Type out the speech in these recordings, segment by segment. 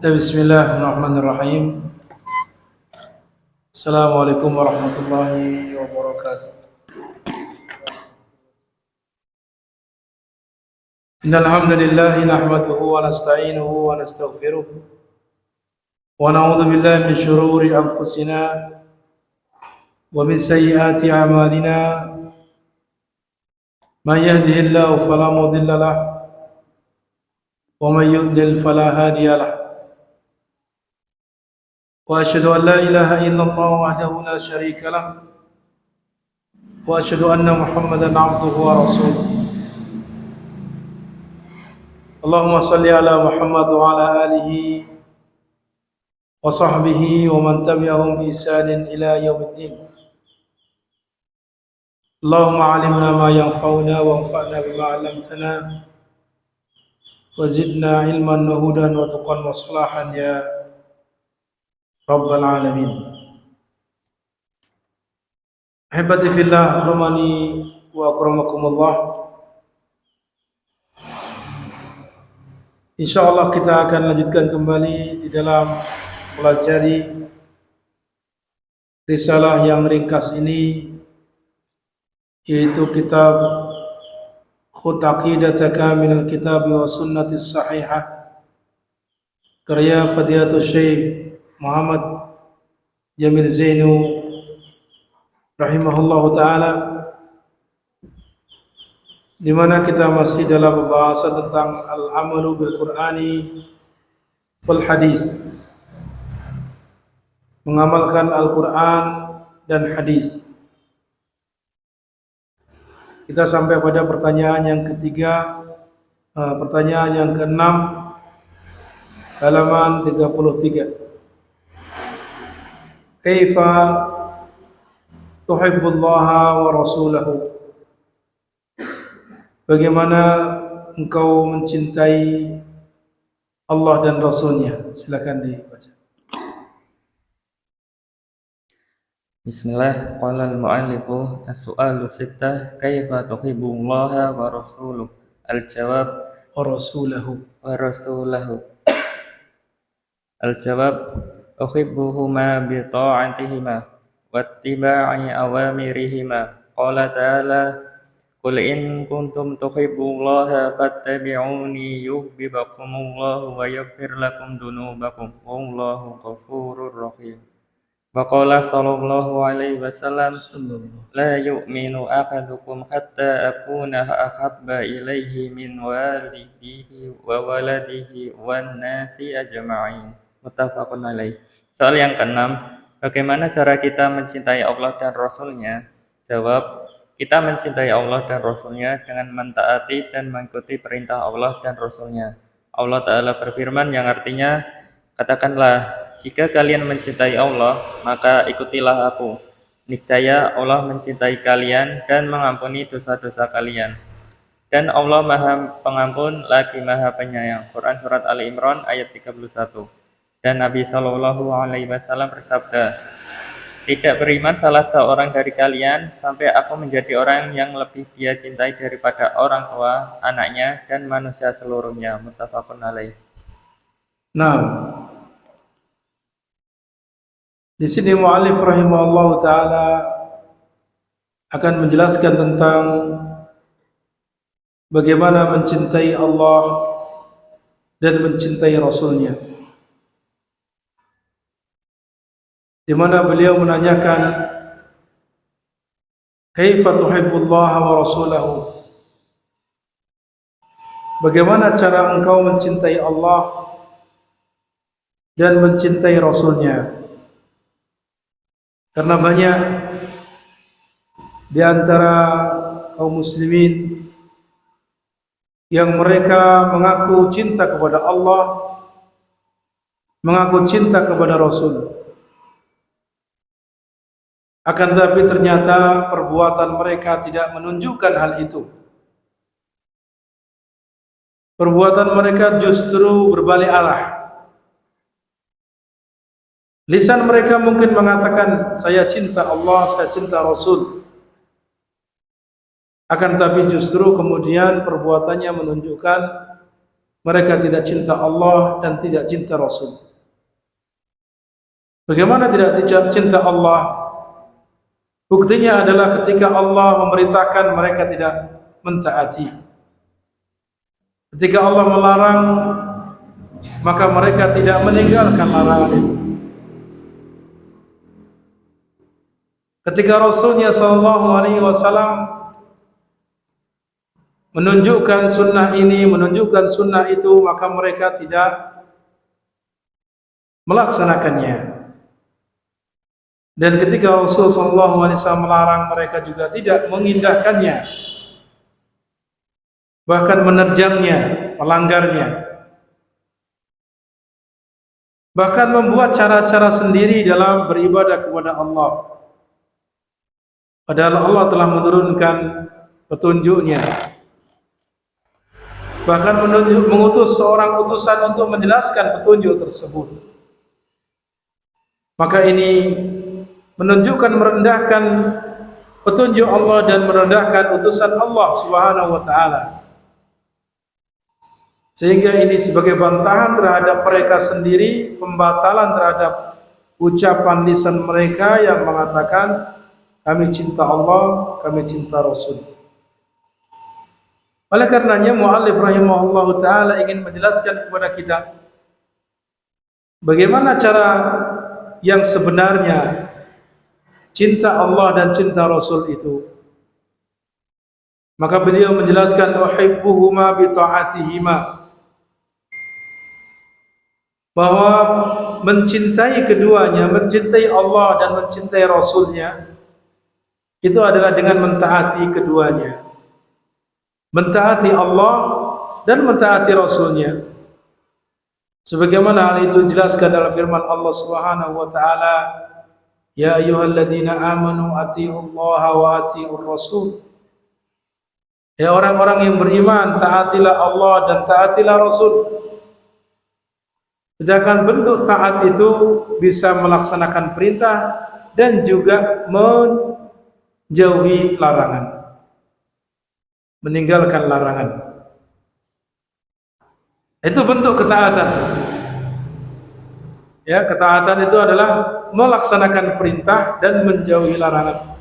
بسم الله الرحمن الرحيم. السلام عليكم ورحمة الله وبركاته. إن الحمد لله نحمده ونستعينه ونستغفره ونعوذ بالله من شرور أنفسنا ومن سيئات أعمالنا. من يهده الله فلا مضل له ومن يضلل فلا هادي له، وأشهد أن لا إله إلا الله وحده لا شريك له، وأشهد أن محمدا عبده ورسوله. اللهم صل على محمد وعلى آله وصحبه ومن تبعهم بإحسان إلى يوم الدين. اللهم علمنا ما ينفعنا وانفعنا بما علمتنا وزدنا علما وهدى وتقى وصلاحا يا رب العالمين. أحبتي في الله، أكرمني وأكرمكم الله. Insyaallah kita akan lanjutkan kembali di dalam pelajari risalah yang ringkas ini, yaitu kitab Khut Aqidataka minal Kitab wa Sunnati Sahihah, karya Fadilatul Syekh Muhammad Jamil Zainu rahimahullahu taala, di mana kita masih dalam pembahasan tentang al-amalu bil Qur'ani wal hadis, mengamalkan Al-Quran dan hadis. Kita sampai pada pertanyaan yang ketiga, pertanyaan yang keenam, halaman 33. Kaifa tuhibbullaha wa rasulahu? Bagaimana engkau mencintai Allah dan Rasulnya? Silakan dibaca. Bismillah. Qala al-mu'allifu as-su'alu sittah, kaifa tuhibbullaha wa rasuluh? Al-jawab Wa rasulahu. Al-jawab, uhibbuhuma bi ta'atihima wa ittiba'i awamirihima. Qala ta'ala, qul in kuntum tuhibbullaha fattabi'uni yuhibbukumullahu wa yaghfir lakum dunubakum wallahu ghafurur rahim. Wa qala sallallahu alaihi wasallam, la yu'minu ahadukum hatta akuna ahabba ilaihi min walidihi wa waladihi wan nasi ajma'in. Muttafaqun alaih. Soal yang keenam, bagaimana cara kita mencintai Allah dan Rasulnya? Jawab, kita mencintai Allah dan Rasulnya dengan mentaati dan mengikuti perintah Allah dan Rasulnya. Allah Ta'ala berfirman yang artinya, katakanlah, jika kalian mencintai Allah, maka ikutilah aku. Niscaya Allah mencintai kalian dan mengampuni dosa-dosa kalian. Dan Allah Maha Pengampun lagi Maha Penyayang. Quran Surat Ali Imran ayat 31. Dan Nabi Shallallahu Alaihi Wasallam bersabda, tidak beriman salah seorang dari kalian sampai aku menjadi orang yang lebih dia cintai daripada orang tua, anaknya, dan manusia seluruhnya. Muttafaqun alaih. Nah, di sini mu'allif rahimahullah taala akan menjelaskan tentang bagaimana mencintai Allah dan mencintai Rasulnya, di mana beliau menanyakan, kaifa tuhibbullaha wa rasulahu? Bagaimana cara engkau mencintai Allah dan mencintai Rasulnya? Karena banyak di antara kaum muslimin yang mereka mengaku cinta kepada Allah, mengaku cinta kepada Rasul, akan tetapi ternyata perbuatan mereka tidak menunjukkan hal itu. Perbuatan mereka justru berbalik arah. Lisan mereka mungkin mengatakan, saya cinta Allah, saya cinta Rasul. Akan tetapi justru kemudian perbuatannya menunjukkan mereka tidak cinta Allah dan tidak cinta Rasul. Bagaimana tidak cinta Allah? Buktinya adalah ketika Allah memerintahkan mereka tidak mentaati. Ketika Allah melarang, maka mereka tidak meninggalkan larangan itu. Ketika Rasulnya SAW menunjukkan sunnah ini, menunjukkan sunnah itu, maka mereka tidak melaksanakannya. Dan ketika Rasulullah SAW melarang, mereka juga tidak mengindahkannya, bahkan menerjangnya, melanggarnya, bahkan membuat cara-cara sendiri dalam beribadah kepada Allah. Padahal Allah telah menurunkan petunjuknya, bahkan mengutus seorang utusan untuk menjelaskan petunjuk tersebut. Maka ini menunjukkan merendahkan petunjuk Allah dan merendahkan utusan Allah Subhanahu wa taala. Sehingga ini sebagai bantahan terhadap mereka sendiri, pembatalan terhadap ucapan lisan mereka yang mengatakan kami cinta Allah, kami cinta Rasul. Oleh karenanya muallif rahimahullahu taala ingin menjelaskan kepada kita bagaimana cara yang sebenarnya cinta Allah dan cinta Rasul itu. Maka beliau menjelaskan uhibbuhuma bi ta'atihima, bahwa mencintai keduanya, mencintai Allah dan mencintai Rasulnya, itu adalah dengan mentaati keduanya, mentaati Allah dan mentaati Rasulnya. Sebagaimana hal itu dijelaskan dalam firman Allah Subhanahu wa taala, ya ayyuhalladzina amanu atiiullaha wa atiiur rasul. Ya orang-orang yang beriman, taatilah Allah dan taatilah Rasul. Sedangkan bentuk taat itu bisa melaksanakan perintah dan juga menjauhi larangan, meninggalkan larangan. Itu bentuk ketaatan. Ya, ketaatan itu adalah melaksanakan perintah dan menjauhi larangan.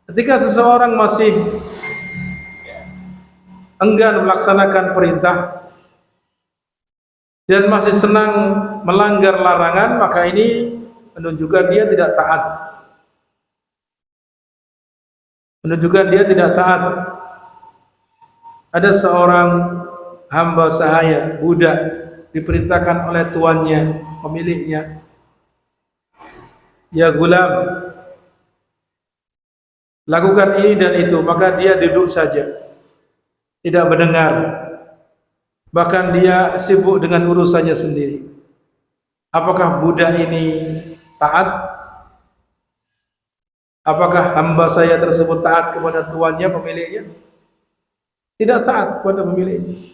Ketika seseorang masih enggan melaksanakan perintah dan masih senang melanggar larangan, maka ini menunjukkan dia tidak taat. Menunjukkan dia tidak taat. Ada seorang hamba sahaya, budak, diperintahkan oleh tuannya, pemiliknya, ya gulam, lakukan ini dan itu, maka dia duduk saja, tidak mendengar, bahkan dia sibuk dengan urusannya sendiri. Apakah budak ini taat? Apakah hamba saya tersebut taat kepada tuannya, pemiliknya? Tidak taat kepada pemiliknya.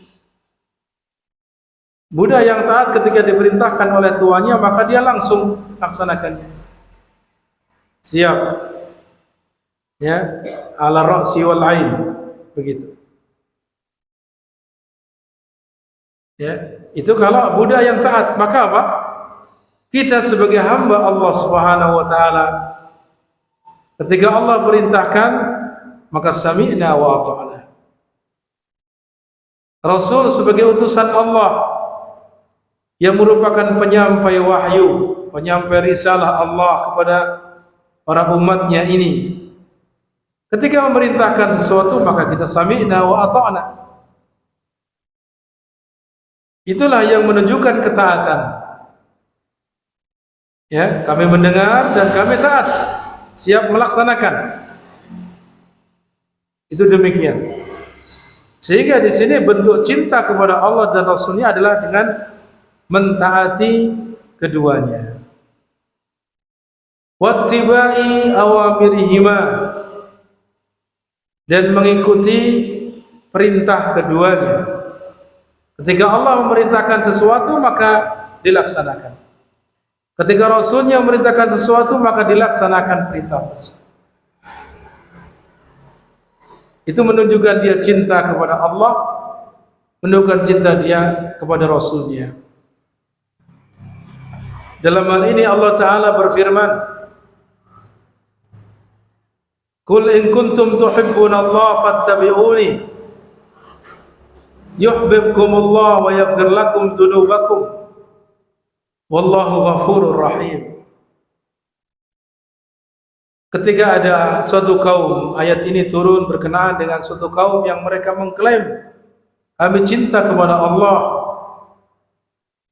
Budak yang taat ketika diperintahkan oleh tuannya, maka dia langsung laksanakannya. Siap. Ya, ala ra'si wal ain, begitu. Ya, itu kalau budak yang taat. Maka apa? Kita sebagai hamba Allah Subhanahu wa taala, ketika Allah perintahkan, maka sami'na wa ata'na. Rasul sebagai utusan Allah yang merupakan penyampai wahyu, penyampai risalah Allah kepada para umatnya ini, ketika memerintahkan sesuatu, maka kita sami'na wa ata'na. Itulah yang menunjukkan ketaatan. Ya, kami mendengar dan kami taat, siap melaksanakan. Itu demikian. Sehingga di sini bentuk cinta kepada Allah dan Rasulnya adalah dengan mentaati keduanya. Wattibai awamirihima, dan mengikuti perintah keduanya. Ketika Allah memerintahkan sesuatu, maka dilaksanakan. Ketika Rasulnya memerintahkan sesuatu, maka dilaksanakan perintah tersebut. Itu menunjukkan dia cinta kepada Allah menunjukkan cinta dia kepada Rasulnya. Dalam hal ini Allah Ta'ala berfirman, Qul in kuntum tuhibbunallaha fattabi'uni yuhibbukumullah wa yaghfir lakum dunubakum wallahu ghafurur rahim. Ketika ada suatu kaum, ayat ini turun berkenaan dengan suatu kaum yang mereka mengklaim kami cinta kepada Allah,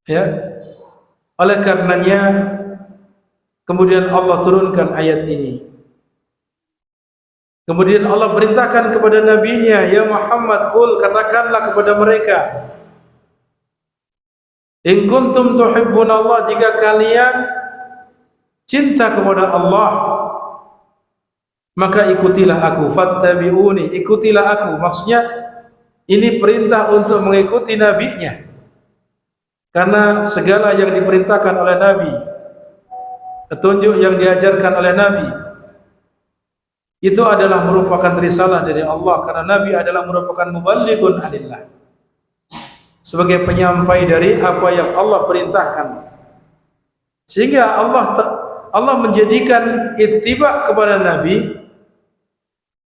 ya. Oleh karenanya kemudian Allah turunkan ayat ini. Kemudian Allah perintahkan kepada nabinya, ya Muhammad, qul, katakanlah kepada mereka, in kuntum tuhibbunallah, jika kalian cinta kepada Allah, maka ikutilah aku, fattabi'uni, ikutilah aku. Maksudnya ini perintah untuk mengikuti nabinya, karena segala yang diperintahkan oleh nabi, petunjuk yang diajarkan oleh nabi, itu adalah merupakan risalah dari Allah, karena nabi adalah merupakan muballighun anillah, sebagai penyampai dari apa yang Allah perintahkan. Sehingga Allah menjadikan ittiba kepada nabi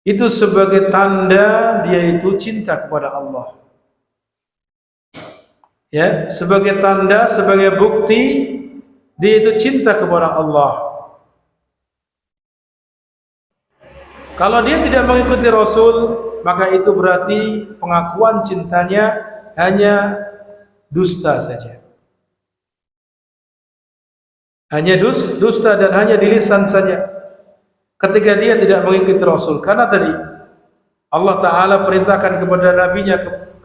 itu sebagai tanda dia itu cinta kepada Allah, ya, sebagai tanda, sebagai bukti dia itu cinta kepada Allah. Kalau dia tidak mengikuti Rasul, maka itu berarti pengakuan cintanya hanya dusta saja, hanya dusta dan hanya di lisan saja, ketika dia tidak mengikuti Rasul. Karena tadi Allah Ta'ala perintahkan kepada nabinya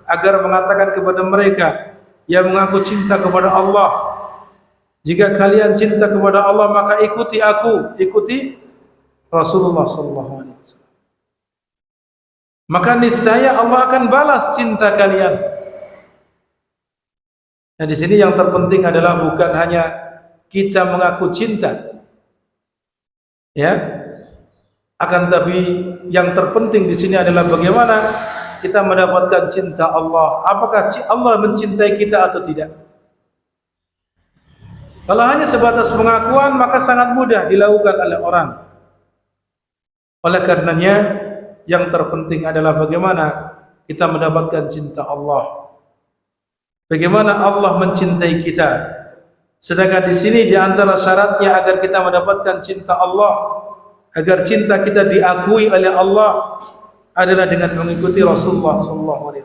agar mengatakan kepada mereka yang mengaku cinta kepada Allah, jika kalian cinta kepada Allah maka ikuti aku, ikuti Rasulullah SAW. Maka niscaya Allah akan balas cinta kalian. Nah, di sini yang terpenting adalah bukan hanya kita mengaku cinta, ya, akan tapi yang terpenting di sini adalah bagaimana kita mendapatkan cinta Allah. Apakah Allah mencintai kita atau tidak? Kalau hanya sebatas pengakuan, maka sangat mudah dilakukan oleh orang. Oleh karenanya yang terpenting adalah bagaimana kita mendapatkan cinta Allah, bagaimana Allah mencintai kita. Sedangkan di sini di antara syaratnya agar kita mendapatkan cinta Allah, agar cinta kita diakui oleh Allah, adalah dengan mengikuti Rasulullah SAW.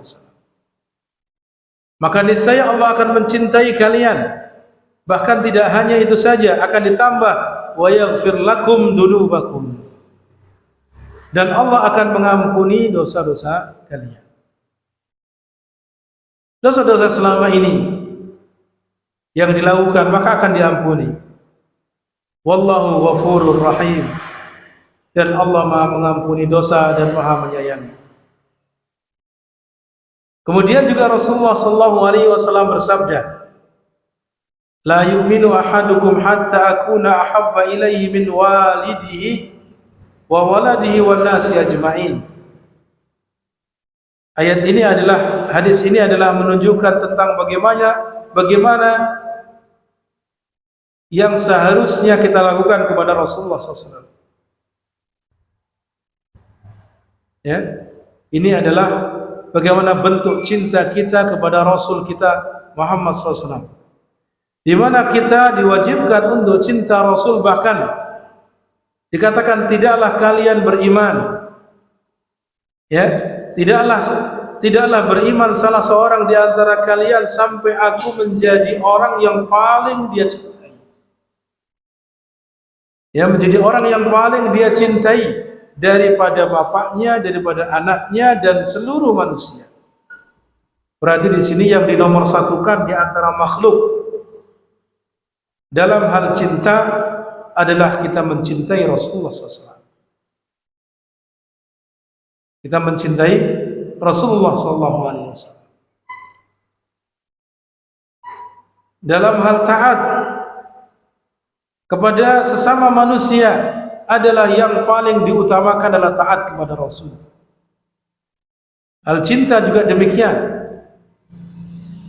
Maka niscaya Allah akan mencintai kalian. Bahkan tidak hanya itu saja, akan ditambah wa yaghfir lakum dunubakum, dan Allah akan mengampuni dosa-dosa kalian. Dosa-dosa selama ini yang dilakukan maka akan diampuni. Wallahu ghafurur rahim, dan Allah Maha mengampuni dosa dan Maha menyayangi. Kemudian juga Rasulullah SAW bersabda, la yu'minu ahadukum hatta akuna ahabba ilaihi min walidihi wa waladihi wan nasi ajma'in. Ayat ini adalah, hadis ini adalah menunjukkan tentang bagaimana yang seharusnya kita lakukan kepada Rasulullah SAW. Ya, ini adalah bagaimana bentuk cinta kita kepada Rasul kita Muhammad SAW, di mana kita diwajibkan untuk cinta Rasul. Bahkan dikatakan tidaklah kalian beriman, ya, tidaklah beriman salah seorang di antara kalian sampai aku menjadi orang yang paling dia cintai, ya, menjadi orang yang paling dia cintai daripada bapaknya, daripada anaknya dan seluruh manusia. Berarti di sini yang dinomorsatukan di antara makhluk dalam hal cinta adalah kita mencintai Rasulullah SAW. Kita mencintai Rasulullah SAW. Dalam hal taat kepada sesama manusia adalah yang paling diutamakan adalah taat kepada Rasul. Hal cinta juga demikian.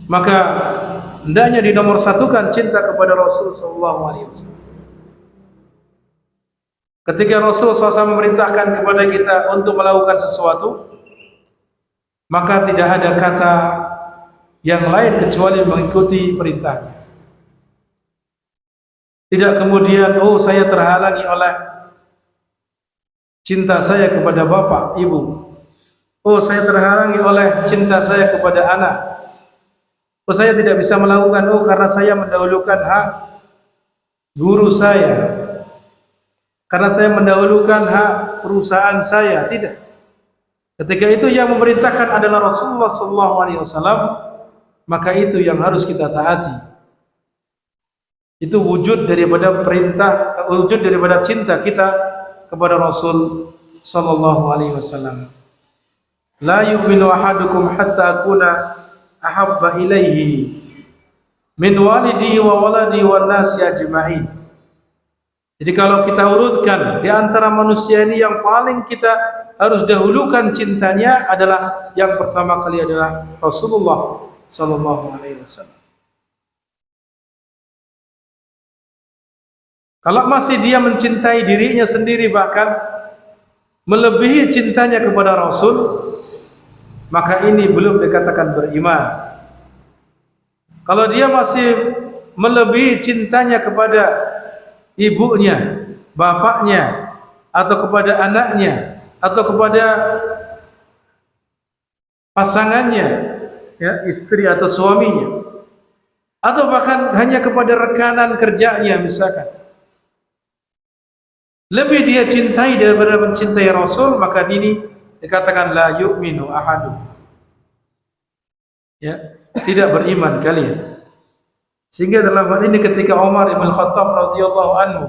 maka hendaknya dinomorsatukan cinta kepada Rasul sallallahu alaihi wasallam. Ketika Rasul SAW memerintahkan kepada kita untuk melakukan sesuatu, maka tidak ada kata yang lain kecuali mengikuti perintahnya. Tidak kemudian, oh saya terhalangi oleh cinta saya kepada bapak, ibu. Oh saya terhalangi oleh cinta saya kepada anak. Oh saya tidak bisa melakukan, oh karena saya mendahulukan hak guru saya, karena saya mendahulukan hak perusahaan saya. Tidak. Ketika itu yang memerintahkan adalah Rasulullah SAW, maka itu yang harus kita taati. Itu wujud daripada perintah, wujud daripada cinta kita kepada Rasul sallallahu alaihi wasallam. La yu'minu ahadukum hatta akuna ahabba ilaihi min walidihi wa waladihi wan nasi ajma'in. Jadi kalau kita urutkan di antara manusia ini, yang paling kita harus dahulukan cintanya adalah yang pertama kali adalah Rasulullah sallallahu alaihi wasallam. Kalau masih dia mencintai dirinya sendiri, bahkan melebihi cintanya kepada Rasul, maka ini belum dikatakan beriman. Kalau dia masih melebihi cintanya kepada ibunya, bapaknya, atau kepada anaknya, atau kepada pasangannya, ya, istri atau suaminya, atau bahkan hanya kepada rekanan kerjanya misalkan, lebih dia cintai daripada mencintai Rasul, maka ini dikatakan la yu'minu ahadun, ya, tidak beriman kalian. Sehingga dalam hal ini ketika Umar ibn Khattab radhiyallahu anhu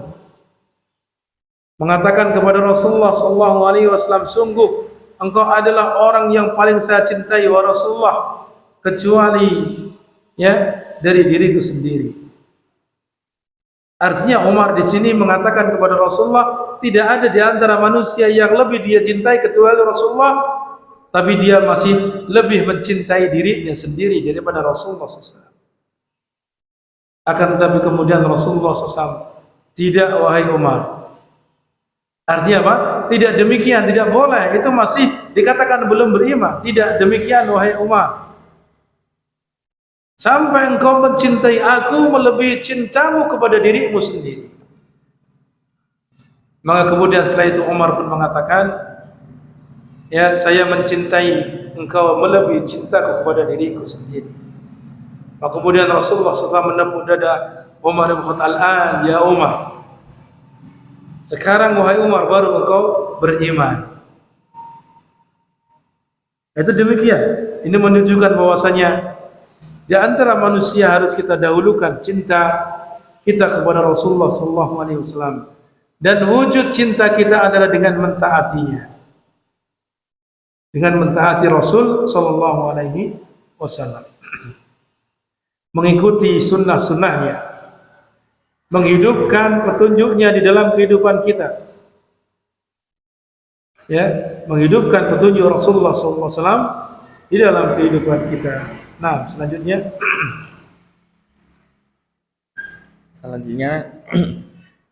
mengatakan kepada Rasulullah sallallahu alaihi wasallam, sungguh engkau adalah orang yang paling saya cintai wa Rasulullah, kecuali ya dari diriku sendiri. Artinya Umar di sini mengatakan kepada Rasulullah, tidak ada di antara manusia yang lebih dia cintai kecuali Rasulullah, tapi dia masih lebih mencintai dirinya sendiri daripada Rasulullah SAW. Akan tetapi kemudian Rasulullah SAW, tidak wahai Umar. Artinya apa? Tidak demikian, tidak boleh. Itu masih dikatakan belum beriman. Tidak demikian wahai Umar. Sampai engkau mencintai aku melebihi cintamu kepada dirimu sendiri. Maka kemudian setelah itu Umar pun mengatakan, ya, saya mencintai engkau melebihi cintaku kepada diriku sendiri. Maka kemudian Rasulullah SAW menepuk dada Umar bin Khattab, al-an ya Umar, sekarang wahai Umar baru engkau beriman. Itu demikian. Ini menunjukkan bahwasanya di antara manusia harus kita dahulukan cinta kita kepada Rasulullah SAW, dan wujud cinta kita adalah dengan mentaatinya, dengan mentaati Rasul SAW, mengikuti sunnah-sunnahnya, menghidupkan petunjuknya di dalam kehidupan kita, ya, menghidupkan petunjuk Rasulullah SAW di dalam kehidupan kita. Nah, selanjutnya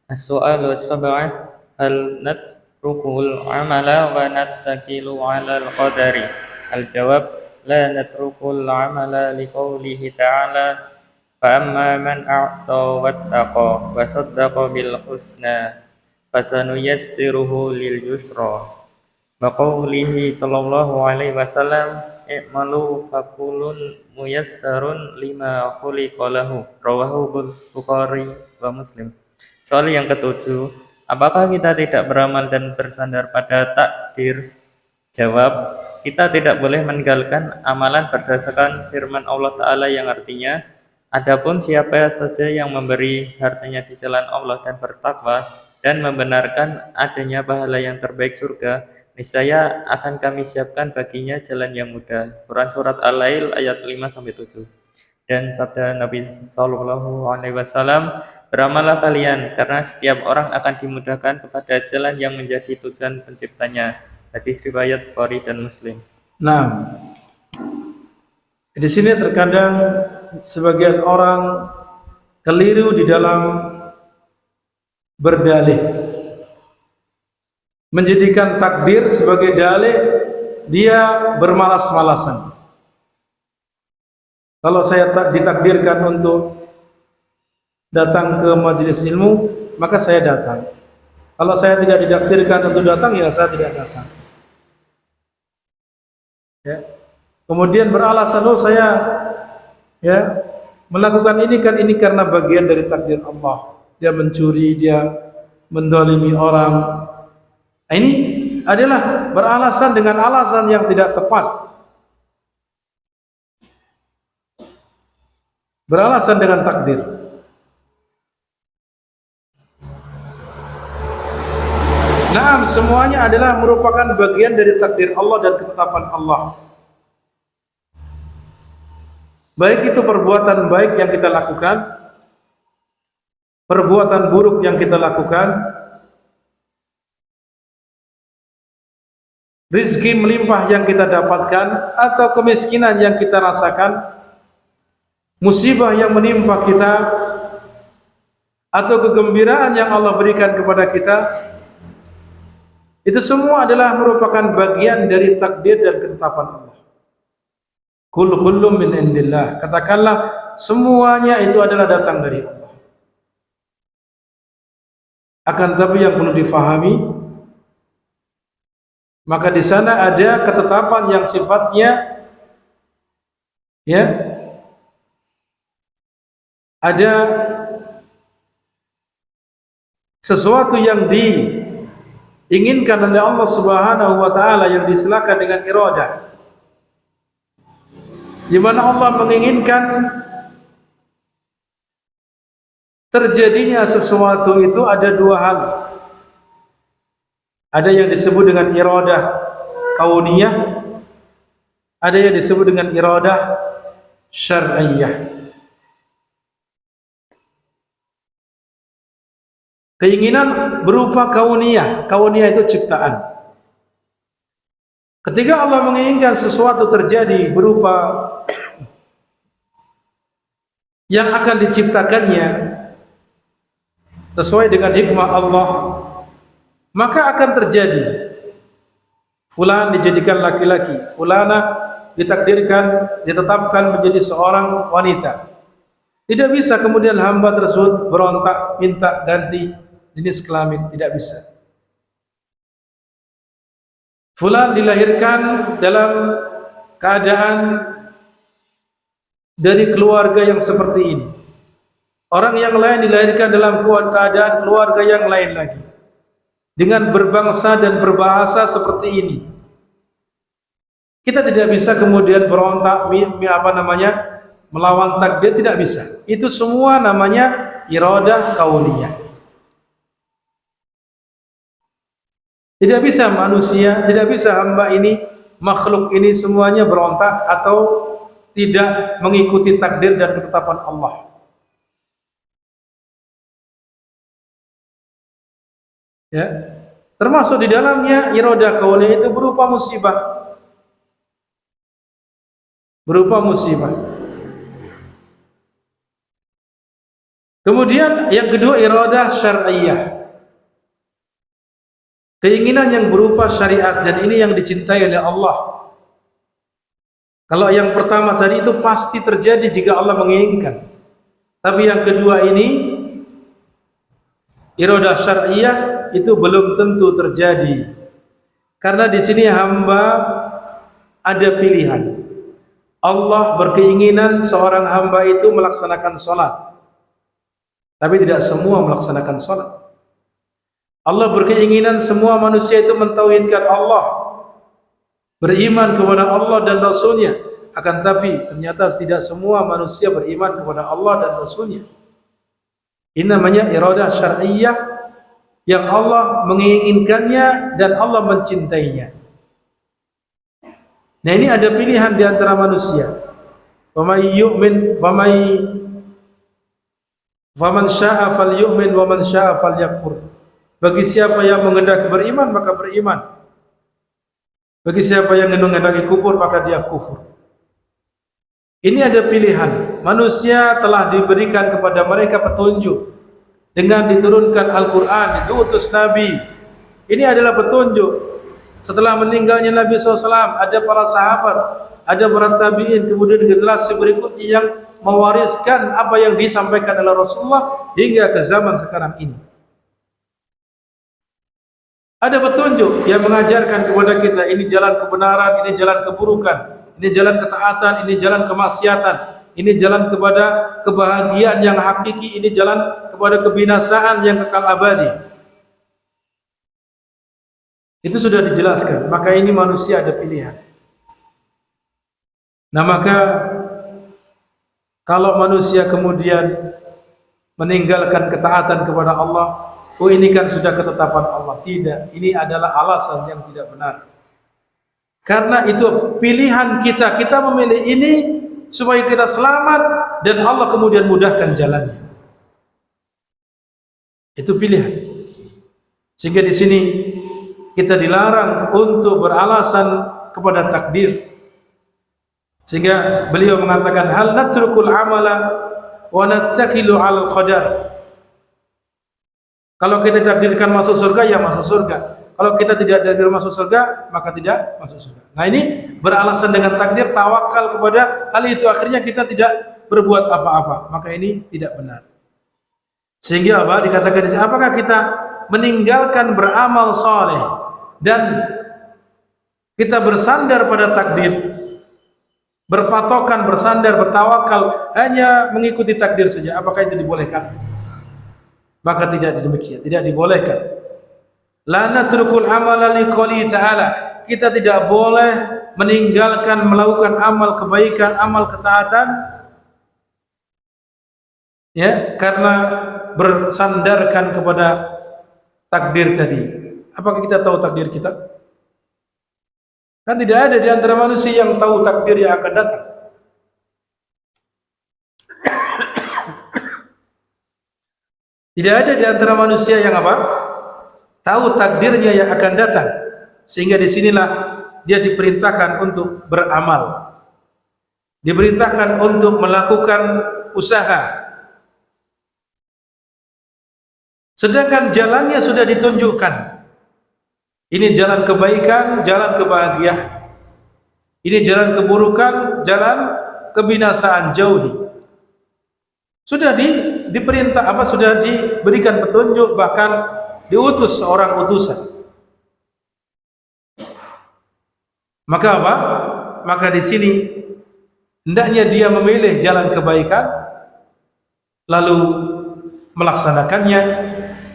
as-su'alu as-sab'ah, hal natrukul amala wa nattakilu 'ala al-qadari? Al-jawab, la natrukul amala liqaulihi ta'ala, fa amma man a'ta wattaqa wa saddaqa bil husna fasanuyassiruhu lil yusra. Wa qaulihi sallallahu alaihi wasallam, i'malu fakullun muyassarun lima khuliqa lahu, rawahu Bukhari wa Muslim. Soal yang ketujuh, apakah kita tidak beramal dan bersandar pada takdir? Jawab, kita tidak boleh meninggalkan amalan berdasarkan firman Allah Ta'ala yang artinya, adapun siapa saja yang memberi hartanya di jalan Allah dan bertakwa dan membenarkan adanya pahala yang terbaik surga, niscaya akan kami siapkan baginya jalan yang mudah. Quran Surat Al-Lail ayat 5-7. Dan sabda Nabi Sallallahu Alaihi Wasallam, beramallah kalian, karena setiap orang akan dimudahkan kepada jalan yang menjadi tujuan penciptanya. Hadis riwayat Bukhari dan Muslim. nah, Di sini terkadang sebagian orang keliru di dalam berdalih, menjadikan takdir sebagai dalih dia bermalas-malasan. Kalau saya ditakdirkan untuk datang ke majelis ilmu, maka saya datang. Kalau saya tidak ditakdirkan untuk datang, ya saya tidak datang. Ya. Kemudian beralasan, oh saya ya melakukan ini karena bagian dari takdir Allah. Dia mencuri, dia mendolimi orang. Nah, ini adalah beralasan dengan alasan yang tidak tepat. Beralasan dengan takdir. Nah, semuanya adalah merupakan bagian dari takdir Allah dan ketetapan Allah. Baik itu perbuatan baik yang kita lakukan, perbuatan buruk yang kita lakukan, rizki melimpah yang kita dapatkan, atau kemiskinan yang kita rasakan, musibah yang menimpa kita, atau kegembiraan yang Allah berikan kepada kita, itu semua adalah merupakan bagian dari takdir dan ketetapan Allah. Kullum min indillah. Katakanlah semuanya itu adalah datang dari Allah. Akan tapi yang perlu difahami, maka di sana ada ketetapan yang sifatnya ya ada sesuatu yang diinginkan oleh Allah Subhanahu wa taala yang disilakan dengan iradah, di mana Allah menginginkan terjadinya sesuatu itu ada dua hal. Ada yang disebut dengan iradah kauniyah, ada yang disebut dengan iradah syar'iyyah. Keinginan berupa kauniyah. Kauniyah itu ciptaan. Ketika Allah menginginkan sesuatu terjadi berupa yang akan diciptakannya sesuai dengan hikmah Allah, maka akan terjadi. Fulan dijadikan laki-laki, fulana ditakdirkan, ditetapkan menjadi seorang wanita. Tidak bisa kemudian hamba tersebut berontak minta ganti jenis kelamin, tidak bisa. Fulan dilahirkan dalam keadaan dari keluarga yang seperti ini. Orang yang lain dilahirkan dalam keadaan keluarga yang lain lagi, dengan berbangsa dan berbahasa seperti ini. Kita tidak bisa kemudian berontak melawan takdir, tidak bisa. Itu semua namanya iradah kauniyah. Tidak bisa manusia, tidak bisa hamba ini, makhluk ini semuanya berontak atau tidak mengikuti takdir dan ketetapan Allah. Ya, termasuk di dalamnya iradah kauniyah itu berupa musibah. Berupa musibah. Kemudian yang kedua iradah syar'iyyah. Keinginan yang berupa syariat, dan ini yang dicintai oleh Allah. Kalau yang pertama tadi itu pasti terjadi jika Allah menginginkan. Tapi yang kedua ini iradah syar'iyyah itu belum tentu terjadi. Karena di sini hamba ada pilihan. Allah berkeinginan seorang hamba itu melaksanakan sholat, tapi tidak semua melaksanakan sholat. Allah berkeinginan semua manusia itu mentauhidkan Allah, beriman kepada Allah dan Rasulnya. Akan tapi ternyata tidak semua manusia beriman kepada Allah dan Rasulnya. Ini namanya iradah syar'iyyah, yang Allah menginginkannya dan Allah mencintainya. Nah, ini ada pilihan di antara manusia. Faman syaa'a falyu'min wa man syaa'a falyakfur. Bagi siapa yang menghendaki beriman maka beriman. Bagi siapa yang menghendaki kufur maka dia kufur. Ini ada pilihan. Manusia telah diberikan kepada mereka petunjuk dengan diturunkan Al-Quran, diutus Nabi. Ini adalah petunjuk. Setelah meninggalnya Nabi SAW, ada para sahabat, ada para tabi'in, kemudian generasi berikutnya yang mewariskan apa yang disampaikan oleh Rasulullah hingga ke zaman sekarang ini. Ada petunjuk yang mengajarkan kepada kita ini jalan kebenaran, ini jalan keburukan, ini jalan ketaatan, ini jalan kemaksiatan, ini jalan kepada kebahagiaan yang hakiki, ini jalan kepada kebinasaan yang kekal abadi. Itu sudah dijelaskan. Maka ini manusia ada pilihan. Nah, maka kalau manusia kemudian meninggalkan ketaatan kepada Allah, oh ini kan sudah ketetapan Allah. Tidak, ini adalah alasan yang tidak benar. Karena itu pilihan kita. Kita memilih ini supaya kita selamat dan Allah kemudian mudahkan jalannya. Itu pilihan. Sehingga di sini kita dilarang untuk beralasan kepada takdir. Sehingga beliau mengatakan hal natrukul amala wa nattakilu 'alal qadar. Kalau kita takdirkan masuk surga, ya masuk surga. Kalau kita tidak takdir masuk surga, maka tidak masuk surga. Nah, ini beralasan dengan takdir, tawakal kepada hal itu, akhirnya kita tidak berbuat apa-apa. Maka ini tidak benar. Sehingga apa? Dikatakan di sini, apakah kita meninggalkan beramal saleh dan kita bersandar pada takdir, berpatokan, bersandar, bertawakal hanya mengikuti takdir saja, apakah itu dibolehkan? Maka tidak demikian, tidak dibolehkan. La natrukul amala liqouli ta'ala. Kita tidak boleh meninggalkan melakukan amal kebaikan, amal ketaatan, ya, karena bersandarkan kepada takdir tadi. Apakah kita tahu takdir kita? Kan tidak ada di antara manusia yang tahu takdir yang akan datang. Tidak ada di antara manusia yang apa? Tahu takdirnya yang akan datang. Sehingga disinilah dia diperintahkan untuk beramal. Diperintahkan untuk melakukan usaha. Sedangkan jalannya sudah ditunjukkan. Ini jalan kebaikan, jalan kebahagiaan. Ini jalan keburukan, jalan kebinasaan, jauhi. Sudah diperintah apa, sudah diberikan petunjuk, bahkan diutus seorang utusan. Maka apa? Maka di sini hendaknya dia memilih jalan kebaikan, lalu melaksanakannya,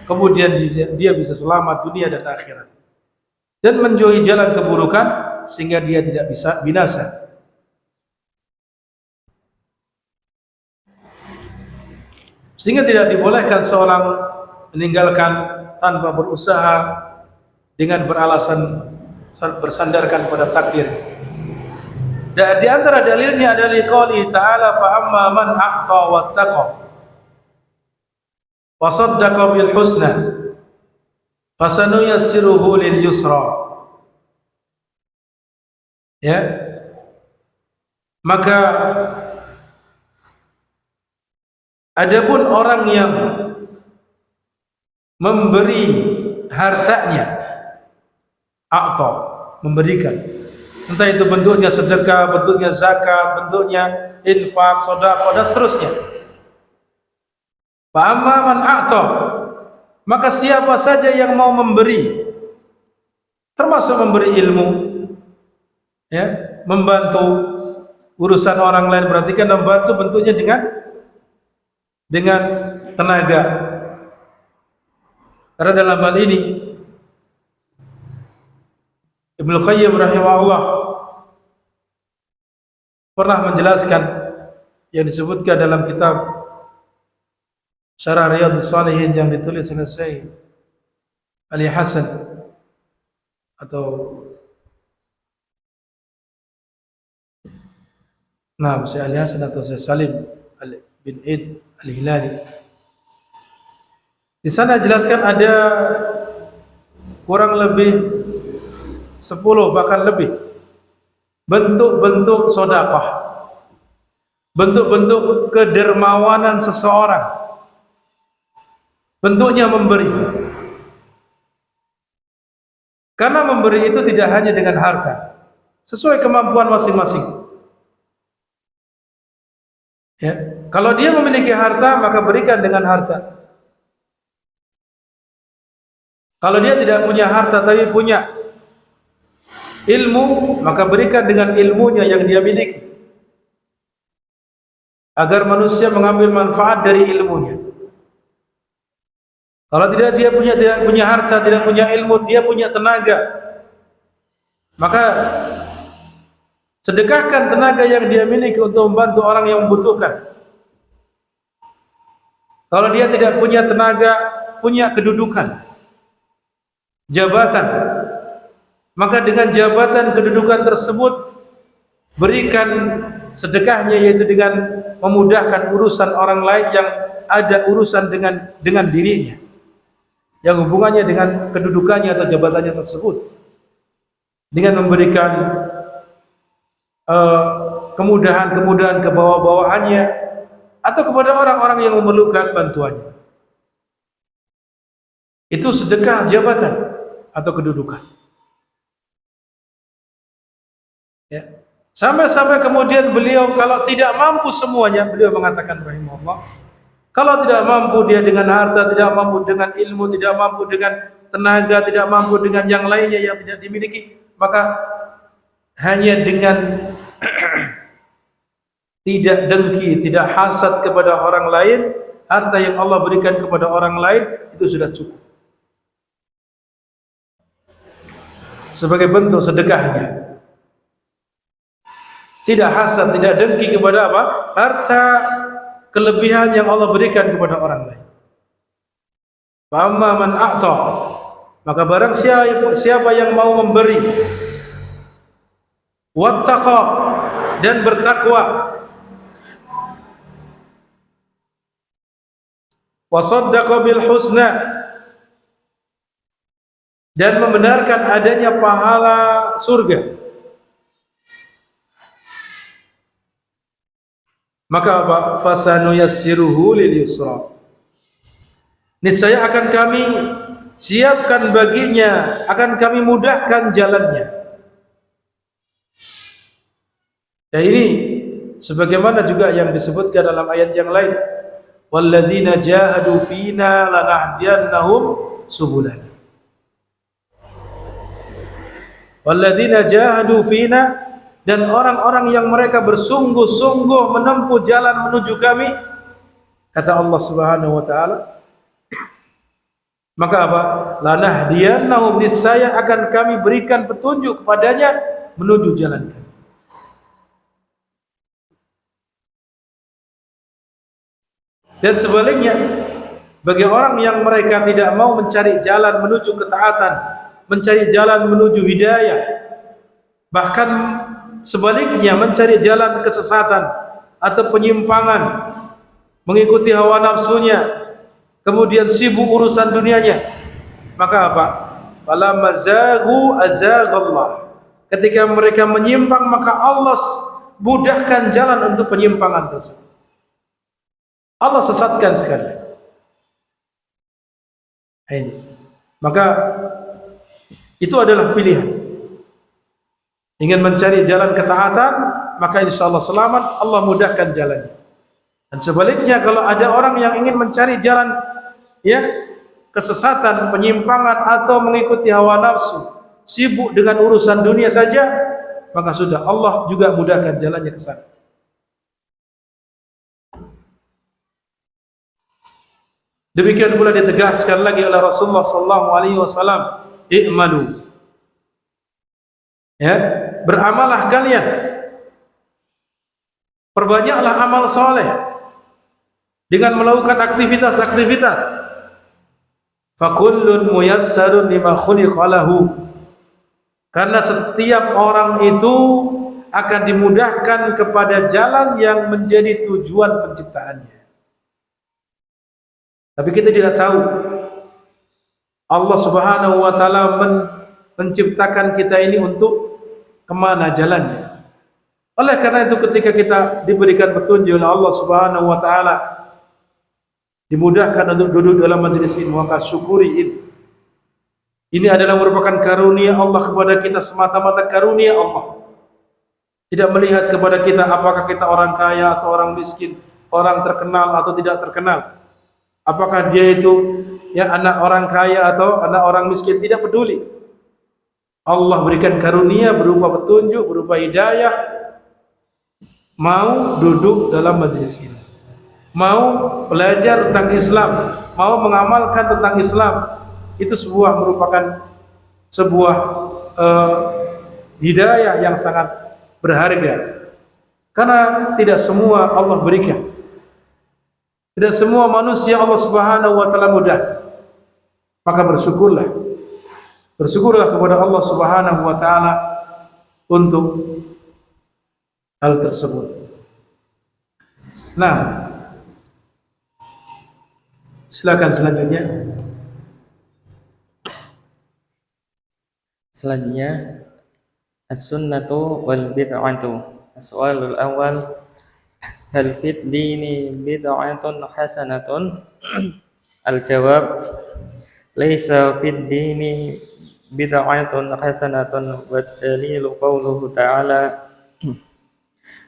kemudian dia bisa selamat dunia dan akhirat, dan menjauhi jalan keburukan sehingga dia tidak bisa binasa. Sehingga tidak dibolehkan seorang meninggalkan tanpa berusaha dengan beralasan bersandarkan pada takdir. Dan di antara dalilnya adalah liqouli ta'ala fa amma man a'ta wattaqa wa saddaqa bil husna fasanuyassiruhu lil yusra. Ya. Maka adapun orang yang memberi hartanya, a'ta, memberikan, entah itu bentuknya sedekah, bentuknya zakat, bentuknya infak, sedekah dan seterusnya. Fa amma man a'ta, maka siapa saja yang mau memberi, termasuk memberi ilmu, ya, membantu urusan orang lain, berarti kan membantu bentuknya dengan tenaga. Karena dalam hal ini Ibnu Qayyim rahimahullah pernah menjelaskan yang disebutkan dalam kitab Syarah Riyadhus Shalihin yang ditulis oleh Syekh Ali Hasan atau Syekh Ali Hasan atau Syekh Salim bin Id Al-Hilali. Di sana jelaskan ada kurang lebih 10 bahkan lebih bentuk-bentuk sedekah bentuk-bentuk kedermawanan seseorang. Bentuknya memberi. Karena memberi itu tidak hanya dengan harta, sesuai kemampuan masing-masing. Ya, kalau dia memiliki harta, maka berikan dengan harta. Kalau dia tidak punya harta tapi punya ilmu, maka berikan dengan ilmunya yang dia miliki, agar manusia mengambil manfaat dari ilmunya. Kalau tidak punya harta, tidak punya ilmu, dia punya tenaga, maka sedekahkan tenaga yang dia miliki untuk membantu orang yang membutuhkan. Kalau dia tidak punya tenaga, punya kedudukan, jabatan, maka dengan jabatan kedudukan tersebut berikan sedekahnya, yaitu dengan memudahkan urusan orang lain yang ada urusan dengan dirinya, yang hubungannya dengan kedudukannya atau jabatannya tersebut, dengan memberikan kemudahan-kemudahan ke bawah-bawahannya atau kepada orang-orang yang memerlukan bantuannya. Itu sedekah jabatan atau kedudukan. Ya. Sampai-sampai kemudian beliau kalau tidak mampu semuanya, beliau mengatakan rahimahullah, kalau tidak mampu dia dengan harta, tidak mampu dengan ilmu, tidak mampu dengan tenaga, tidak mampu dengan yang lainnya yang tidak dimiliki, maka hanya dengan tidak dengki, tidak hasad kepada orang lain, harta yang Allah berikan kepada orang lain itu sudah cukup sebagai bentuk sedekahnya. Tidak hasad, tidak dengki kepada apa? Harta kelebihan yang Allah berikan kepada orang lain. Fa'amma man a'ta, maka barang siapa yang mau memberi, wattaqa, dan bertakwa, wasaddaqa bil husna, dan membenarkan adanya pahala surga, maka apa? Fasanuyassiruhu lil yusra, niscaya akan kami siapkan baginya, akan kami mudahkan jalannya. Dan ini sebagaimana juga yang disebutkan dalam ayat yang lain, walladzina jahadu fina lanahdiyannahum subulana. Walladzina jahadu fina, dan orang-orang yang mereka bersungguh-sungguh menempuh jalan menuju kami, kata Allah Subhanahu wa taala, maka apa? Lanahdiyannahum, niscaya akan kami berikan petunjuk kepadanya menuju jalan kami. Dan sebaliknya, bagi orang yang mereka tidak mau mencari jalan menuju ketaatan, mencari jalan menuju hidayah, bahkan sebaliknya mencari jalan kesesatan atau penyimpangan, mengikuti hawa nafsunya, kemudian sibuk urusan dunianya, maka apa? Falamma zagu azaghallah, ketika mereka menyimpang, maka Allah mudahkan jalan untuk penyimpangan tersebut. Allah sesatkan sekali. Ini. Maka itu adalah pilihan. Ingin mencari jalan ketaatan, maka insyaallah selamat, Allah mudahkan jalannya. Dan sebaliknya, kalau ada orang yang ingin mencari jalan kesesatan, penyimpangan, atau mengikuti hawa nafsu, sibuk dengan urusan dunia saja, maka sudah, Allah juga mudahkan jalannya ke sana. Demikian pula ditegaskan lagi oleh Rasulullah sallallahu alaihi wasallam, i'malu, beramalah kalian, perbanyaklah amal soleh dengan melakukan aktivitas-aktivitas. Fakullun muyassarun lima khuliqa lahu, karena setiap orang itu akan dimudahkan kepada jalan yang menjadi tujuan penciptaannya. Tapi kita tidak tahu Allah Subhanahu wa taala menciptakan kita ini untuk kemana jalannya. Oleh karena itu ketika kita diberikan petunjuk oleh Allah Subhanahu wa taala, dimudahkan untuk duduk dalam majelis ini, maka syukuri ini. Ini adalah merupakan karunia Allah kepada kita, semata-mata karunia Allah. Tidak melihat kepada kita apakah kita orang kaya atau orang miskin, orang terkenal atau tidak terkenal. Apakah dia itu ya anak orang kaya atau anak orang miskin, tidak peduli. Allah berikan karunia berupa petunjuk, berupa hidayah. Mau duduk dalam majelis ini, mau belajar tentang Islam, mau mengamalkan tentang Islam, itu merupakan sebuah hidayah yang sangat berharga. Karena tidak semua Allah berikan, tidak semua manusia Allah Subhanahu wa taala mudah. Maka bersyukurlah kepada Allah Subhanahu wa taala untuk hal tersebut. Nah, silakan selanjutnya. Selanjutnya, as-sunnatu wal bid'atu. As-soalul awal, hal fit dini bid'atun hasanatun? Al-jawab, laisa fit dini bid'atun hasanatun, wa dalilu qawluhu ta'ala,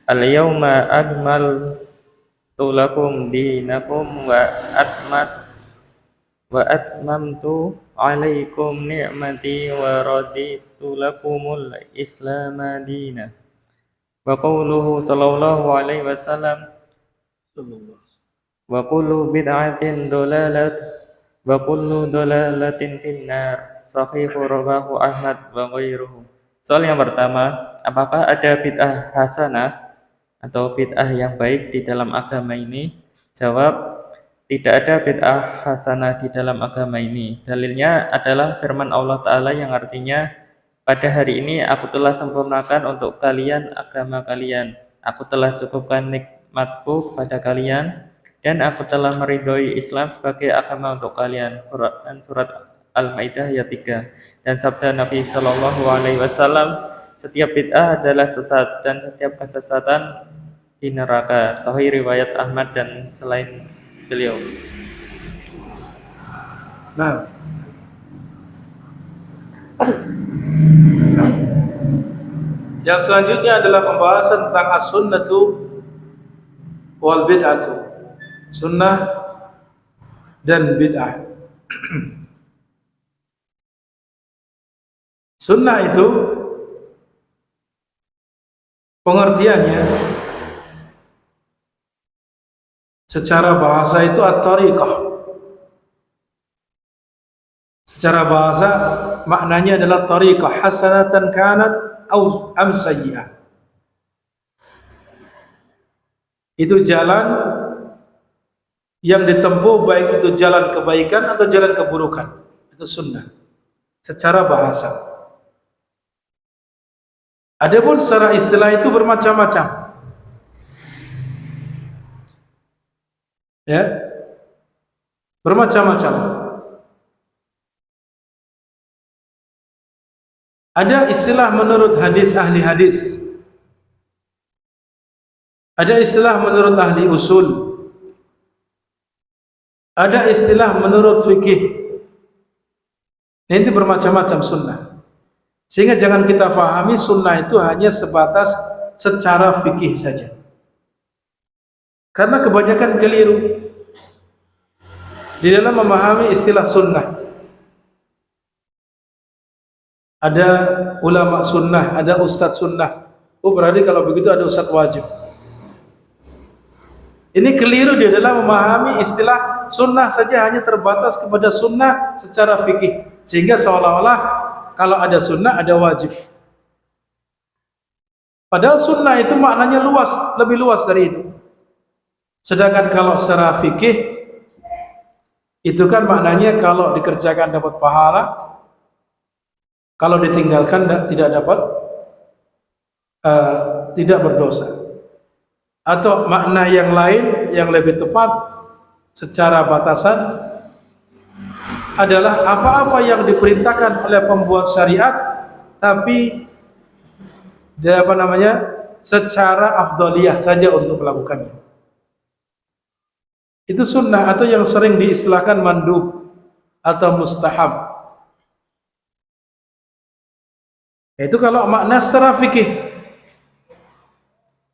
al-yawma akmaltu lakum dinakum wa atmamtu alaikum ni'mati wa raditu lakumul islama dina. Wa qawluhu sallallahu alaihi wasallam, wa kullu bid'atin dolalat wa kullu dolalatin finnar. Sahihu rawahu Ahmad wa ghairuhu. Soal yang pertama, apakah ada bid'ah hasanah atau bid'ah yang baik di dalam agama ini? Jawab, tidak ada bid'ah hasanah di dalam agama ini. Dalilnya adalah firman Allah Ta'ala yang artinya, pada hari ini aku telah sempurnakan untuk kalian agama kalian. Aku telah cukupkan nikmatku kepada kalian, dan aku telah meridhoi Islam sebagai agama untuk kalian. Quran surat Al-Maidah ayat 3. Dan sabda Nabi Shallallahu alaihi wasallam, setiap bid'ah adalah sesat dan setiap kesesatan di neraka. Sahih riwayat Ahmad dan selain beliau. Nah, yang selanjutnya adalah pembahasan tentang as-sunnatu wal bid'atu. Sunnah dan bid'ah. Sunnah itu pengertiannya secara bahasa itu at-tariqah. Secara bahasa maknanya adalah tariqah hasanatan kanat au am sayyi'ah. Itu jalan yang ditempuh, baik itu jalan kebaikan atau jalan keburukan. Itu sunnah secara bahasa. Adapun secara istilah itu bermacam-macam. Ya. Bermacam-macam. Ada istilah menurut hadis, ahli hadis. Ada istilah menurut ahli usul. Ada istilah menurut fikih. Ini bermacam-macam sunnah. Sehingga jangan kita fahami sunnah itu hanya sebatas secara fikih saja. Karena kebanyakan keliru di dalam memahami istilah sunnah. Ada ulama sunnah, ada ustadz sunnah. Oh, berarti kalau begitu ada ustadz wajib. Ini keliru di dalam memahami istilah sunnah saja hanya terbatas kepada sunnah secara fikih. Sehingga seolah-olah kalau ada sunnah ada wajib. Padahal sunnah itu maknanya luas, lebih luas dari itu. Sedangkan kalau secara fikih itu kan maknanya kalau dikerjakan dapat pahala, kalau ditinggalkan tidak dapat, tidak berdosa. Atau makna yang lain yang lebih tepat secara batasan adalah apa-apa yang diperintahkan oleh pembuat syariat tapi secara afdaliyah saja untuk melakukannya. Itu sunnah atau yang sering diistilahkan mandub atau mustahab. Itu kalau makna secara fikih.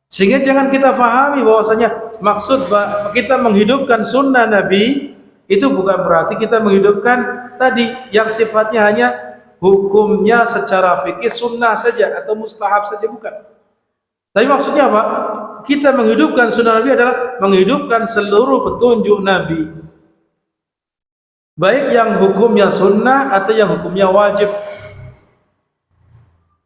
Sehingga jangan kita fahami bahwasanya maksud kita menghidupkan sunnah Nabi itu bukan berarti kita menghidupkan tadi yang sifatnya hanya hukumnya secara fikih sunnah saja atau mustahab saja, bukan. Tapi maksudnya apa? Kita menghidupkan sunnah Nabi adalah menghidupkan seluruh petunjuk Nabi, baik yang hukumnya sunnah atau yang hukumnya wajib.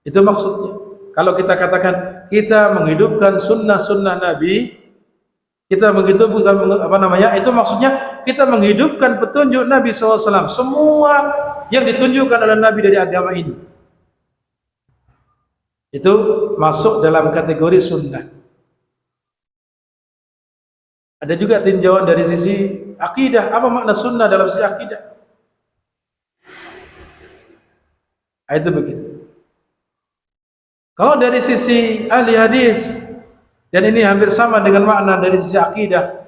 Itu maksudnya. Kalau kita katakan kita menghidupkan sunnah-sunnah Nabi, kita menghidupkan itu maksudnya kita menghidupkan petunjuk Nabi SAW, semua yang ditunjukkan oleh Nabi dari agama ini. Itu masuk dalam kategori sunnah. Ada juga tinjauan dari sisi akidah. Apa makna sunnah dalam sisi akidah? Itu begitu. Kalau dari sisi ahli hadis, dan ini hampir sama dengan makna dari sisi akidah,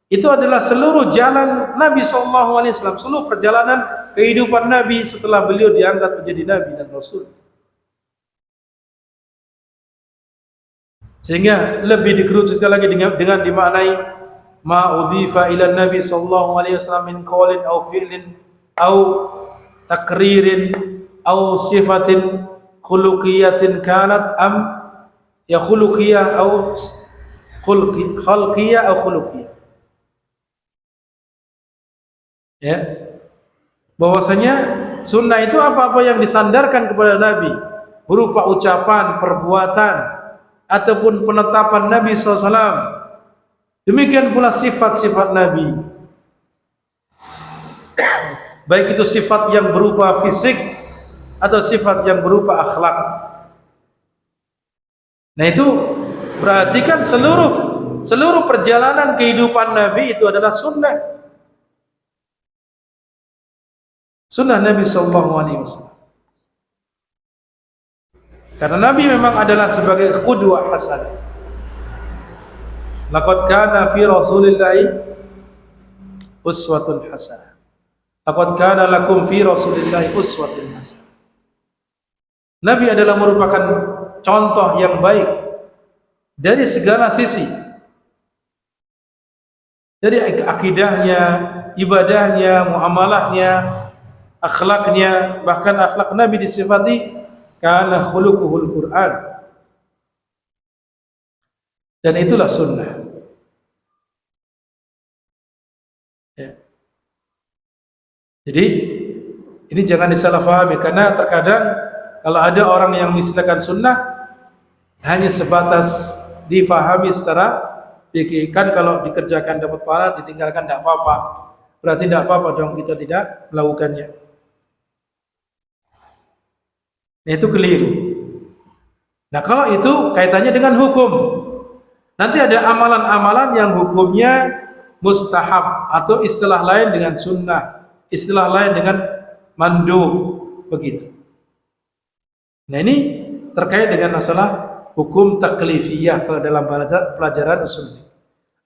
itu adalah seluruh jalan Nabi SAW, seluruh perjalanan kehidupan Nabi setelah beliau diangkat menjadi Nabi dan Rasul. Sehingga lebih dikerucutkan lagi dengan dimaknai ma udhifa ila Nabi SAW min qawlin au fi'lin au takririn au sifatin khuluqiyatin kanat am ya khuluqiyah au khalqiyah au khuluqiyah. Ya, bahwasanya sunnah itu apa-apa yang disandarkan kepada Nabi berupa ucapan, perbuatan ataupun penetapan Nabi SAW. Demikian pula sifat-sifat Nabi, baik itu sifat yang berupa fisik atau sifat yang berupa akhlak. Nah, itu berarti kan seluruh perjalanan kehidupan Nabi itu adalah sunnah. Sunnah Nabi SAW. Karena Nabi memang adalah sebagai qudwah hasanah. Laqad kana fi Rasulillahi uswatun hasanah. Laqad kana lakum fi Rasulillahi uswatun hasanah. Nabi adalah merupakan contoh yang baik dari segala sisi. Dari akidahnya, ibadahnya, muamalahnya, akhlaknya, bahkan akhlak Nabi disifati kana khuluquhul Quran. Dan itulah sunnah. Ya. Jadi ini jangan disalahfahami, karena terkadang kalau ada orang yang mengistilahkan sunnah hanya sebatas difahami secara fikih. Kan kalau dikerjakan dapat pahala, ditinggalkan tidak apa-apa. Berarti tidak apa-apa dong kita tidak melakukannya. Nah, itu keliru. Nah, kalau itu kaitannya dengan hukum. Nanti ada amalan-amalan yang hukumnya mustahab atau istilah lain dengan sunnah, istilah lain dengan mandub, begitu. Nah, ini terkait dengan masalah hukum taklifiyah kalau dalam pelajaran usul.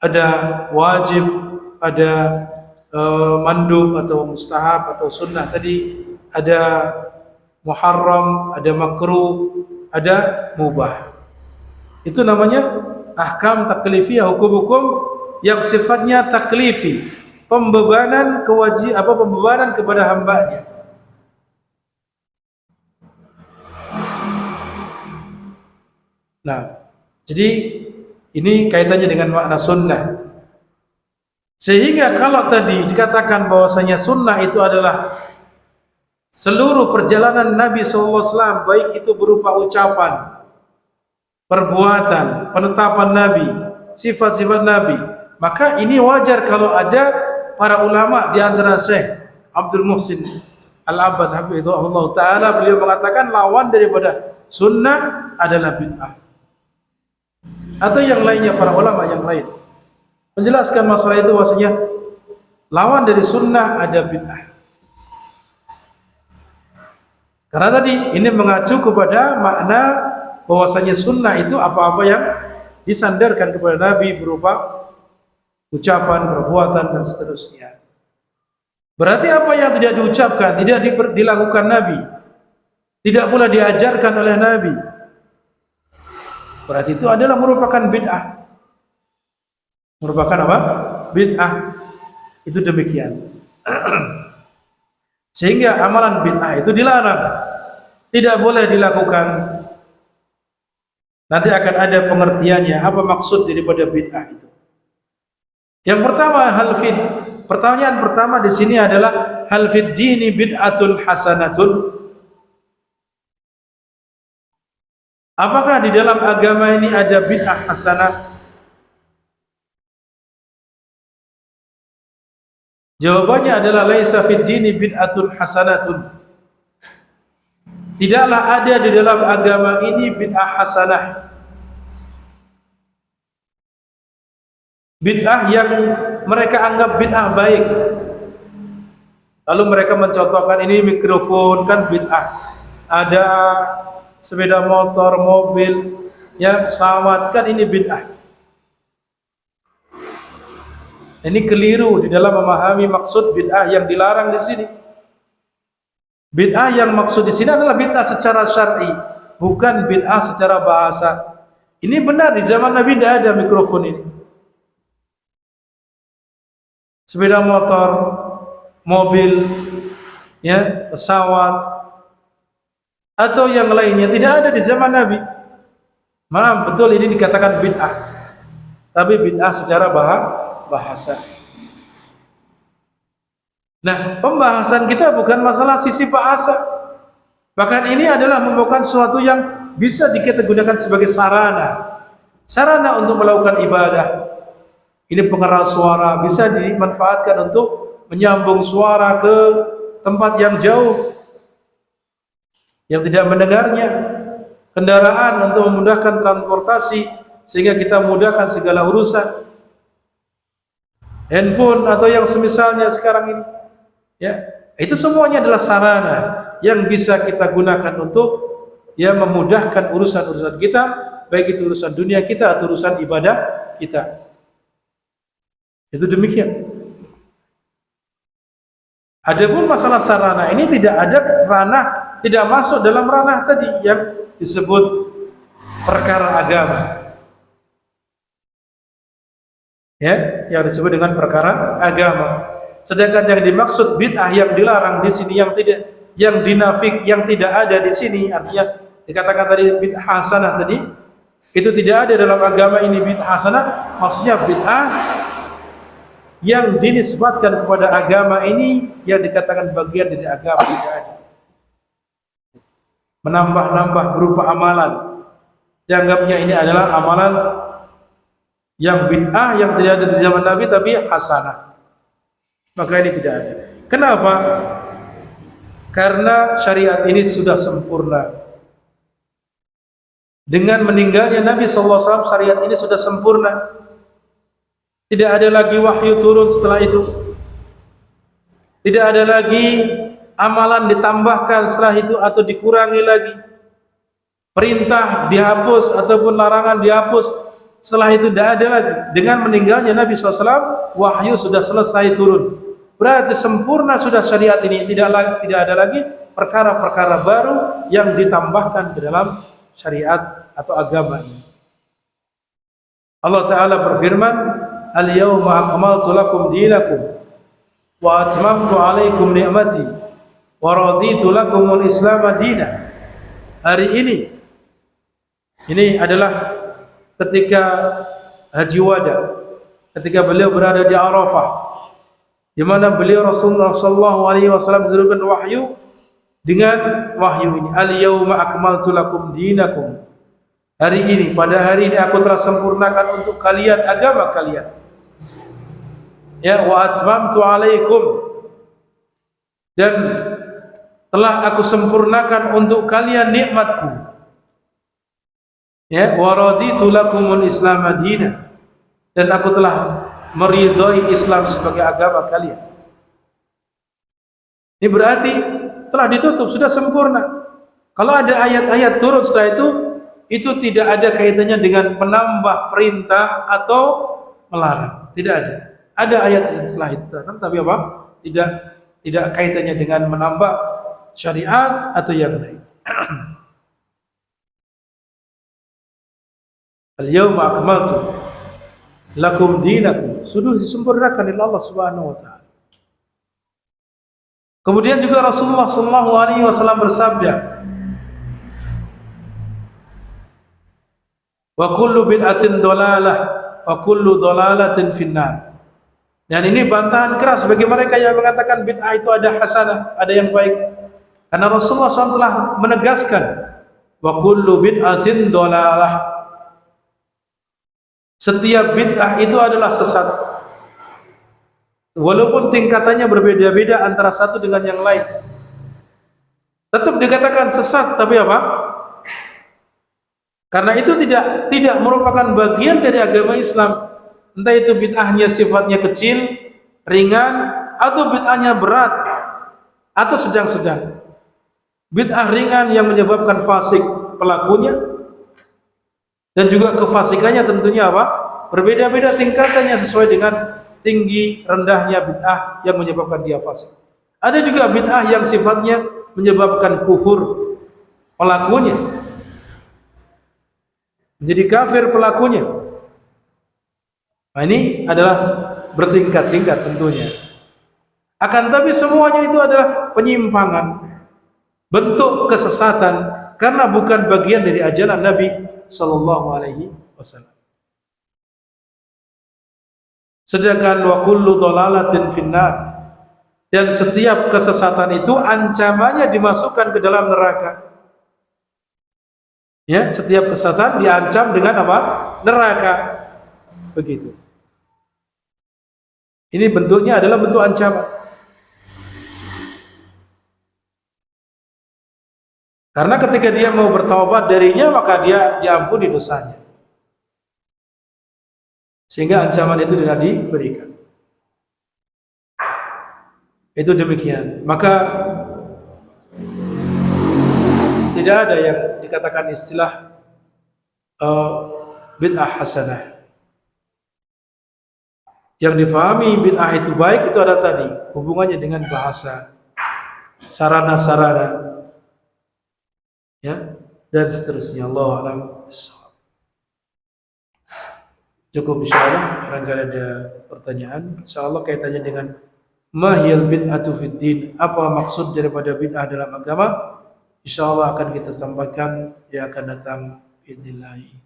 Ada wajib, ada mandub atau mustahab atau sunnah tadi, ada muharram, ada makruh, ada mubah. Itu namanya ahkam taklifiyah, hukum-hukum yang sifatnya taklifi, pembebanan pembebanan kepada hambanya. Nah, jadi ini kaitannya dengan makna sunnah. Sehingga kalau tadi dikatakan bahwasanya sunnah itu adalah seluruh perjalanan Nabi SAW, baik itu berupa ucapan, perbuatan, penetapan Nabi, sifat-sifat Nabi, maka ini wajar kalau ada para ulama di antara Syekh Abdul Muhsin Al-Abbad hafizahullah ta'ala, beliau mengatakan lawan daripada sunnah adalah bid'ah. Atau yang lainnya, para ulama yang lain menjelaskan masalah itu, bahwasanya lawan dari sunnah ada bid'ah. Karena tadi ini mengacu kepada makna bahwasanya sunnah itu apa-apa yang disandarkan kepada Nabi berupa ucapan, perbuatan dan seterusnya. Berarti apa yang tidak diucapkan, tidak dilakukan Nabi, tidak pula diajarkan oleh Nabi, berarti itu adalah merupakan bid'ah. Merupakan apa? Bid'ah. Itu demikian. Sehingga amalan bid'ah itu dilarang, tidak boleh dilakukan. Nanti akan ada pengertiannya apa maksud daripada bid'ah itu. Yang pertama, pertanyaan pertama di sini adalah hal fid dini bid'atun hasanatun. Apakah di dalam agama ini ada bid'ah hasanah? Jawabannya adalah laisa fid dini bid'atun hasanatun. Tidaklah ada di dalam agama ini bid'ah hasanah. Bid'ah yang mereka anggap bid'ah baik. Lalu mereka mencontohkan ini mikrofon kan bid'ah. Ada sepeda motor, mobil, ya pesawat kan ini bid'ah. Ini keliru di dalam memahami maksud bid'ah yang dilarang di sini. Bid'ah yang maksud di sini adalah bid'ah secara syar'i, bukan bid'ah secara bahasa. Ini benar di zaman Nabi tidak ada mikrofon ini. Sepeda motor, mobil, ya, pesawat atau yang lainnya tidak ada di zaman Nabi. Maaf, betul ini dikatakan bid'ah. Tapi bid'ah secara bahasa. Nah, pembahasan kita bukan masalah sisi bahasa. Bahkan ini adalah merupakan sesuatu yang bisa kita gunakan sebagai sarana untuk melakukan ibadah. Ini pengeras suara bisa dimanfaatkan untuk menyambung suara ke tempat yang jauh yang tidak mendengarnya. Kendaraan untuk memudahkan transportasi sehingga kita mudahkan segala urusan. Handphone atau yang semisalnya sekarang ini, ya, itu semuanya adalah sarana yang bisa kita gunakan untuk ya memudahkan urusan-urusan kita, baik itu urusan dunia kita atau urusan ibadah kita. Itu demikian. Adapun masalah sarana ini tidak ada ranah, tidak masuk dalam ranah tadi yang disebut perkara agama. Ya, yang disebut dengan perkara agama. Sedangkan yang dimaksud bid'ah yang dilarang di sini yang dinafik yang tidak ada di sini, artinya dikatakan tadi bid'ah hasanah tadi, itu tidak ada dalam agama ini bid'ah hasanah, maksudnya bid'ah yang dinisbatkan kepada agama ini yang dikatakan bagian dari agama tidak ada. Menambah-nambah berupa amalan. Dianggapnya ini adalah amalan yang bid'ah yang tidak ada di zaman Nabi tapi hasanah. Maka ini tidak ada. Kenapa? Karena syariat ini sudah sempurna. Dengan meninggalnya Nabi SAW, syariat ini sudah sempurna. Tidak ada lagi wahyu turun setelah itu. Tidak ada lagi amalan ditambahkan setelah itu atau dikurangi lagi. Perintah dihapus ataupun larangan dihapus. Setelah itu tidak ada lagi. Dengan meninggalnya Nabi SAW, wahyu sudah selesai turun. Berarti sempurna sudah syariat ini. Tidak ada lagi perkara-perkara baru yang ditambahkan ke dalam syariat atau agama ini. Allah Ta'ala berfirman, Al-yawma akmaltu lakum dinakum wa atmamtu alaikum ni'mati wa raditu lakumul Islam madina. Hari ini adalah ketika Haji Wada, ketika beliau berada di Arafah, di mana beliau Rasulullah sallallahu alaihi wasallam diberikan wahyu dengan wahyu ini, al-yauma akmaltu lakum dinakum. Hari ini, pada hari ini aku telah sempurnakan untuk kalian agama kalian. Ya, wa atmamtu alaikum, dan telah aku sempurnakan untuk kalian nikmatku. Ya, wa raditu lakumul Islam madina, dan aku telah meridhai Islam sebagai agama kalian. Ini berarti telah ditutup, sudah sempurna. Kalau ada ayat-ayat turun setelah itu tidak ada kaitannya dengan menambah perintah atau melarang. Tidak ada. Ada ayat yang setelah itu, tapi apa? Tidak kaitannya dengan menambah syariat atau yang lain. Al-yawma akmaltu lakum dinakum. Sudah disempurnakan oleh Allah Subhanahu wa taala. Kemudian juga Rasulullah sallallahu alaihi wasallam bersabda, wa kullu bid'atin dhalalah wa kullu dhalalatin finnar. Dan ini bantahan keras bagi mereka yang mengatakan bid'ah itu ada hasanah, ada yang baik. Karena Rasulullah SAW telah menegaskan wa kullu bid'atin dhalalah. Setiap bid'ah itu adalah sesat. Walaupun tingkatannya berbeda-beda antara satu dengan yang lain, tetap dikatakan sesat. Tapi apa? Karena itu tidak merupakan bagian dari agama Islam. Entah itu bid'ahnya sifatnya kecil, ringan, atau bid'ahnya berat, atau sedang-sedang. Bid'ah ringan yang menyebabkan fasik pelakunya, dan juga kefasikannya tentunya apa? Berbeda-beda tingkatannya sesuai dengan tinggi rendahnya bid'ah yang menyebabkan dia fasik. Ada juga bid'ah yang sifatnya menyebabkan kufur pelakunya, menjadi kafir pelakunya. Nah, ini adalah bertingkat-tingkat tentunya. Akan tapi semuanya itu adalah penyimpangan, bentuk kesesatan, karena bukan bagian dari ajaran Nabi sallallahu alaihi wasallam. Sedangkan wa kullu dhalalatin finnar, dan setiap kesesatan itu ancamannya dimasukkan ke dalam neraka. Ya, setiap kesesatan diancam dengan apa? Neraka. Begitu. Ini bentuknya adalah bentuk ancaman. Karena ketika dia mau bertaubat darinya, maka dia diampuni dosanya. Sehingga ancaman itu tidak diberikan. Itu demikian. Maka tidak ada yang dikatakan istilah bid'ah hasanah. Yang difahami bid'ah itu baik itu ada tadi hubungannya dengan bahasa, sarana-sarana, ya, dan seterusnya. Allah alam bissawab. Cukup insyaallah. Barangkali ada pertanyaan, insyaallah kaitannya dengan mahiyal bid'atu fid din, apa maksud daripada bid'ah dalam agama, insyaallah akan kita sampaikan yang akan datang. Bismillah.